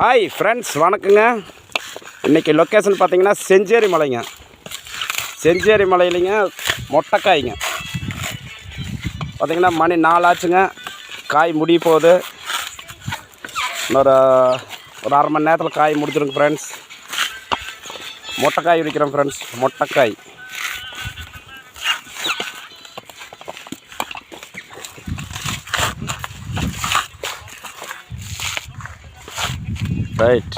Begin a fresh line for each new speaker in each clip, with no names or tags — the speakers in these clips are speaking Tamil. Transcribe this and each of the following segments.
ஹாய் ஃப்ரெண்ட்ஸ், வணக்கங்க. இன்றைக்கி லொக்கேஷன் பார்த்தீங்கன்னா செஞ்சேரி மலைங்க. செஞ்சேரி மலையிலிங்க மொட்டைக்காய்ங்க. பார்த்திங்கன்னா மணி 4 ஆச்சுங்க. காய் முடிய போகுது. ஒரு அரை மணி நேரத்தில் காய் முடிச்சிருங்க ஃப்ரெண்ட்ஸ். மொட்டைக்காய் விற்கிறோம் ஃப்ரெண்ட்ஸ். மொட்டைக்காய் ரைட்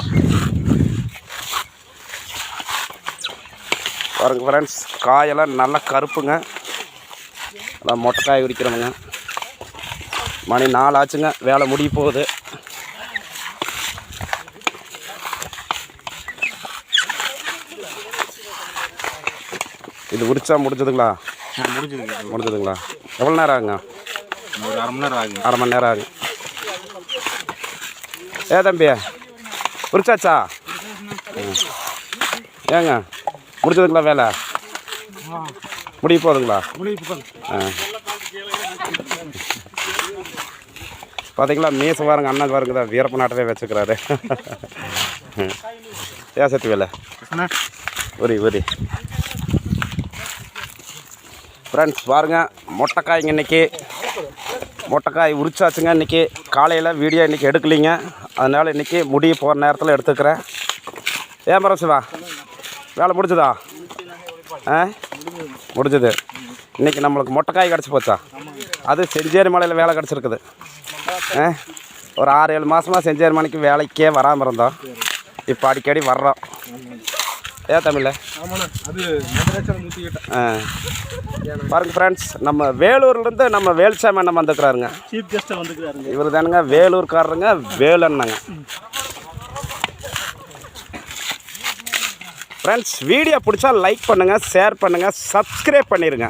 பாருங்க ஃப்ரெண்ட்ஸ், காயெல்லாம் நல்லா கருப்புங்க. அதான் மொட்டைக்காய் விற்கிறோமுங்க. மணி 4 ஆச்சுங்க. வேலை முடிய போகுது. இது உரிச்சா முடிஞ்சதுங்களா? முடிஞ்சதுங்களா? எவ்வளோ நேரம் ஆகுங்க?
ஒரு அரை மணி நேரம் ஆகுங்க.
அரை மணி நேரம் ஆகுங்க. தம்பி உரிச்சாச்சா? ஏங்க முடிச்சதுங்களா? வேலை முடிய போகுதுங்களா? பார்த்தீங்களா, மீசை பாருங்க. அண்ணன் பாருங்க தான் வீரப்ப நாட்டவே வச்சுக்கிறாரு. சத்து வேலை உரி ஃப்ரெண்ட்ஸ் பாருங்கள். மொட்டைக்காய்ங்க. இன்றைக்கி மொட்டைக்காய் உரிச்சாச்சுங்க. இன்றைக்கி காலையில் வீடியோ இன்றைக்கி எடுக்கலிங்க. அதனால் இன்றைக்கி முடிய போகிற நேரத்தில் எடுத்துக்கிறேன். பரவசிவா, வேலை முடிஞ்சுதா? முடிஞ்சுது. இன்றைக்கி நம்மளுக்கு மொட்டைக்காய் கிடச்சி போச்சா? அது செஞ்சேரி மலையில் வேலை கிடச்சிருக்குது. ஒரு 6-7 மாதமாக செஞ்சேரி மலைக்கு வேலைக்கே வராமல் இருந்தோம். இப்போ அடிக்கடி வர்றோம். தமிழில் பாருங்க ஃப்ரெண்ட்ஸ், நம்ம வேலூர்லேருந்து நம்ம வேல்சாமி அண்ணன் வந்துக்கிறாருங்க.
சீஃப் கெஸ்ட்டாக வந்துக்கிறாருங்க.
இவர் தானுங்க வேலூர்காரருங்க, வேலண்ணங்க. ஃப்ரெண்ட்ஸ், வீடியோ பிடிச்சா லைக் பண்ணுங்கள், ஷேர் பண்ணுங்கள், சப்ஸ்கிரைப் பண்ணிடுங்க.